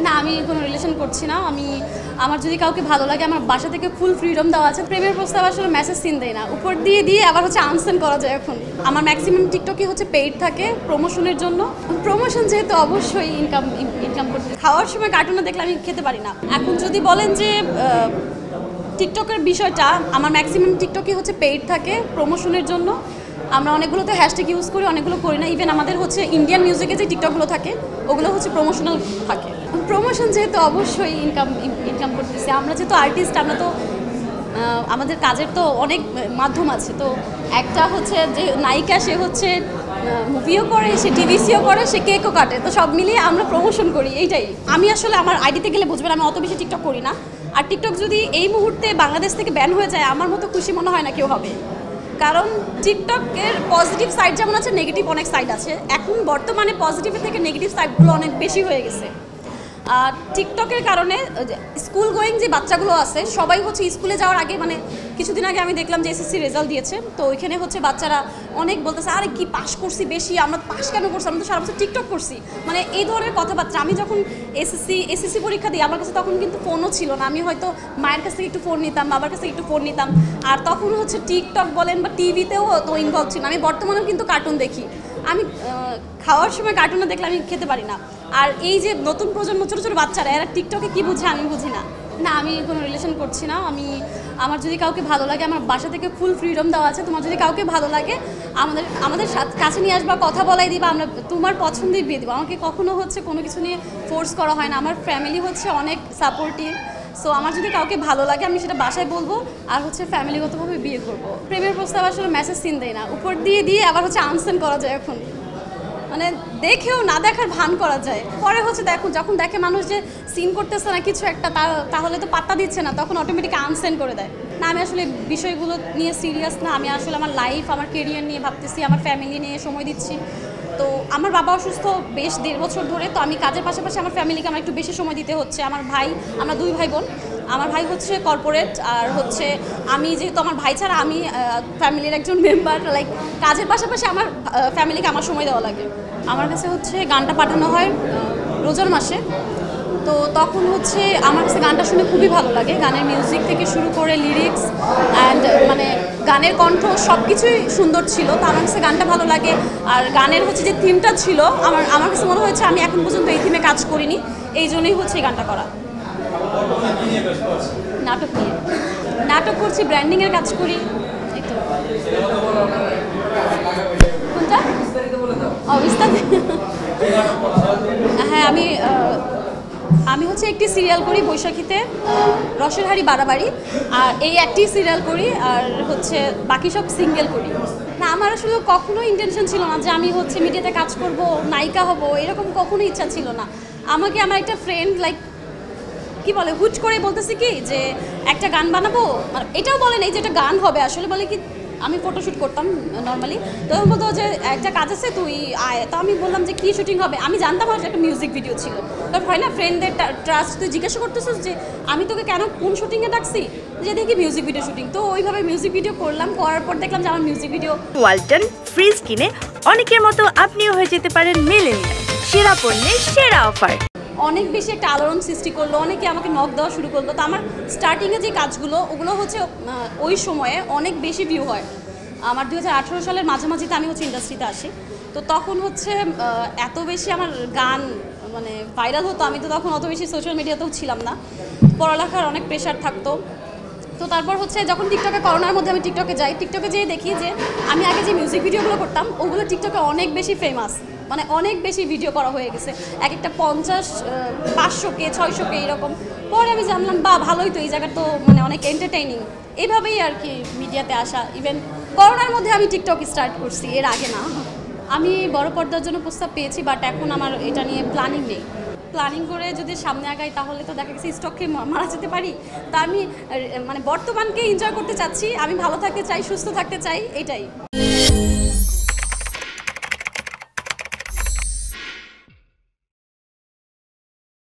না, আমি কোনো রিলেশন করছি না। আমার যদি কাউকে ভালো লাগে আমার বাসা থেকে ফুল ফ্রিডম দেওয়া আছে। প্রেমের প্রস্তাব আসলে মেসেজ সিন দেয় না, উপর দিয়ে আবার হচ্ছে আনসেন্ড করা যায়। এখন আমার ম্যাক্সিমাম টিকটকই হচ্ছে পেইড থাকে প্রমোশনের জন্য। প্রমোশন যেহেতু অবশ্যই ইনকাম করতে, খাওয়ার সময় কার্টুন দেখলে আমি খেতে পারি না। এখন যদি বলেন যে টিকটকের বিষয়টা, আমার ম্যাক্সিমাম টিকটকই হচ্ছে পেইড থাকে প্রমোশনের জন্য। আমরা অনেকগুলোতে হ্যাশট্যাগ ইউজ করি, অনেকগুলো করি না। ইভেন আমাদের হচ্ছে ইন্ডিয়ান মিউজিকে যে টিকটকগুলো থাকে ওগুলো হচ্ছে প্রমোশনাল থাকে। প্রমোশন যেহেতু অবশ্যই ইনকাম করতেছি। আমরা যেহেতু আর্টিস্ট, আমরা তো আমাদের কাজের তো অনেক মাধ্যম আছে। তো একটা হচ্ছে যে নায়িকা, সে হচ্ছে মুভিও করে, সে টিভিসিও করে, সে কেকও কাটে। তো সব মিলিয়ে আমরা প্রমোশন করি, এইটাই। আমি আসলে আমার আইডিতে গেলে বুঝবেন আমি অত বেশি টিকটক করি না। আর টিকটক যদি এই মুহূর্তে বাংলাদেশ থেকে ব্যান হয়ে যায়, আমার মতো খুশি মনে হয় না কেউ হবে। কারণ টিকটকের পজিটিভ সাইড যেমন আছে, নেগেটিভ অনেক সাইড আছে। এখন বর্তমানে পজিটিভের থেকে নেগেটিভ সাইডগুলো অনেক বেশি হয়ে গেছে। টিকটকের কারণে স্কুল গোয়িং যে বাচ্চাগুলো আছে সবাই হচ্ছে স্কুলে যাওয়ার আগে, মানে কিছুদিন আগে আমি দেখলাম যে এসএসসি রেজাল্ট দিয়েছে। তো ওইখানে হচ্ছে বাচ্চারা অনেক বলতেছে, আরে কি পাস করছি বেশি, আমরা পাস কেন করছি, আমরা তো সারা বছর টিকটক করছি, মানে এই ধরনের কথাবার্তা। আমি যখন এসএসসি পরীক্ষা দিই, আমার কাছে তখন কিন্তু ফোনও ছিল না। আমি হয়তো মায়ের কাছ থেকে একটু ফোন নিতাম, বাবার কাছ থেকে একটু ফোন নিতাম। আর তখন হচ্ছে টিকটক বলেন বা টিভিতেও তো ইনভলভ ছিল। আমি বর্তমানেও কিন্তু কার্টুন দেখি। আমি খাওয়ার সময় কার্টুন দেখলে আমি খেতে পারি না। আর এই যে নতুন প্রজন্ম ছোটো ছোটো বাচ্চারা, এরা টিকটকে কী বুঝে আমি বুঝি না। না, আমি কোনো রিলেশন করছি না। আমার যদি কাউকে ভালো লাগে আমার বাসা থেকে ফুল ফ্রিডম দেওয়া আছে। তোমার যদি কাউকে ভালো লাগে আমাদের কাছে নিয়ে আসবা, কথা বলাই দিবা, আমরা তোমার পছন্দের বিয়ে দেবো। আমাকে কখনো হচ্ছে কোনো কিছু নিয়ে ফোর্স করা হয় না। আমার ফ্যামিলি হচ্ছে অনেক সাপোর্টিভ। সো আমার যদি কাউকে ভালো লাগে আমি সেটা বাসায় বলবো, আর হচ্ছে ফ্যামিলিগতভাবে বিয়ে করবো। প্রেমের প্রস্তাব আসলে মেসেজ সিন দেয় না, উপর দিয়ে আবার হচ্ছে আনসেন্ড করা যায়। এখন মানে দেখেও না দেখার ভান করা যায়। পরে হচ্ছে যখন দেখে মানুষ যে সিন করতেছে না কিছু একটা, তাহলে তো পাত্তা দিচ্ছে না, তখন অটোমেটিক আনসেন্ড করে দেয়। না, আমি আসলে বিষয়গুলো নিয়ে সিরিয়াস না। আমি আসলে আমার লাইফ, আমার কেরিয়ার নিয়ে ভাবতেছি, আমার ফ্যামিলি নিয়ে সময় দিচ্ছি। তো আমার বাবা অসুস্থ বেশ 1.5 বছর ধরে। তো আমি কাজের পাশাপাশি আমার ফ্যামিলিকে আমার একটু বেশি সময় দিতে হচ্ছে। আমার ভাই, আমরা 2 ভাই বোন। আমার ভাই হচ্ছে কর্পোরেট, আর হচ্ছে আমি যেহেতু আমার ভাই ছাড়া আমি ফ্যামিলির একজন মেম্বার। লাইক কাজের পাশাপাশি আমার ফ্যামিলিকে আমার সময় দেওয়া লাগে। আমার কাছে হচ্ছে গানটা পাঠানো হয় রোজার মাসে। তো তখন হচ্ছে আমার কাছে গানটা শুনে খুবই ভালো লাগে। গানের মিউজিক থেকে শুরু করে লিরিক্স অ্যান্ড মানে গানের কণ্ঠ সব কিছুই সুন্দর ছিল। তো আমার কাছে গানটা ভালো লাগে। আর গানের হচ্ছে যে থিমটা ছিল, আমার কাছে মনে হয়েছে আমি এখন পর্যন্ত এই থিমে কাজ করিনি, এই জন্যই হচ্ছে এই গানটা করা। নাটক করছি, ব্র্যান্ডিংয়ের কাজ করি। কোনটা? হ্যাঁ, আমি হচ্ছে একটি সিরিয়াল করি বৈশাখীতে, রসের হাড়ি বাড়াবাড়ি। আর এই একটি সিরিয়াল করি, আর হচ্ছে বাকি সব সিঙ্গেল করি। না, আমার আসলে কখনো ইন্টেনশন ছিল না যে আমি হচ্ছে মিডিয়াতে কাজ করব, নায়িকা হব, এরকম কখনো ইচ্ছা ছিল না। আমাকে আমার একটা ফ্রেন্ড লাইক কি বলে, হুট করে বলতেছে কি যে একটা গান বানাবো, মানে এটাও বলে নাই যে এটা গান হবে, আসলে বলে কি আমি ফটোশ্যুট করতাম নর্মালি। তো বলতো যে একটা কাজ আছে তুই আয়। তো আমি বললাম যে কী শুটিং হবে, আমি জানতাম হয়তো একটা মিউজিক ভিডিও ছিল। তো হয় না ফ্রেন্ডদের ট্রাস্ট, তুই জিজ্ঞাসা করতেছিস যে আমি তোকে কেন কোন শুটিংয়ে ডাকছি, যে দেখি মিউজিক ভিডিও শুটিং। তো ওইভাবে মিউজিক ভিডিও করলাম, করার পর দেখলাম যে আমার মিউজিক ভিডিও। ওয়ালটন ফ্রিজ কিনে অনেকের মতো আপনিও হয়ে যেতে পারেন মিলেনিয়াল। সেরা পণ্যের সেরা অফার। অনেক বেশি একটা আলোড়ন সৃষ্টি করলো, অনেকে আমাকে নক দেওয়া শুরু করলো। তো আমার স্টার্টিংয়ে যে কাজগুলো ওগুলো হচ্ছে ওই সময়ে অনেক বেশি ভিউ হয়। আমার 2018 সালের মাঝামাঝিতে আমি হচ্ছে ইন্ডাস্ট্রিতে আসি। তো তখন হচ্ছে এত বেশি আমার গান মানে ভাইরাল হতো। আমি তো তখন অত বেশি সোশ্যাল মিডিয়াতেও ছিলাম না, পড়ালেখার অনেক প্রেশার থাকতো। তো তারপর হচ্ছে যখন টিকটকে করোনার মধ্যে আমি টিকটকে যাই, টিকটকে যেয়ে দেখি যে আমি আগে যে মিউজিক ভিডিওগুলো করতাম ওগুলো টিকটকে অনেক বেশি ফেমাস, মানে অনেক বেশি ভিডিও করা হয়ে গেছে, এক একটা 50, 500K 600K এরকম। পরে আমি জানলাম বা ভালোই তো, এই জায়গা তো মানে অনেক এন্টারটেইনিং। এইভাবেই আর কি মিডিয়াতে আসা। ইভেন করোনার মধ্যে আমি টিকটক স্টার্ট করছি, এর আগে না। আমি বড় পর্দার জন্য প্রস্তাব পেয়েছি, বাট এখন আমার এটা নিয়ে প্ল্যানিং নেই। প্ল্যানিং করে যদি সামনে আগাই তাহলে তো দেখা গেছে স্টককে মারা যেতে পারি। তা আমি মানে বর্তমানকে এনজয় করতে চাচ্ছি, আমি ভালো থাকতে চাই, সুস্থ থাকতে চাই, এটাই।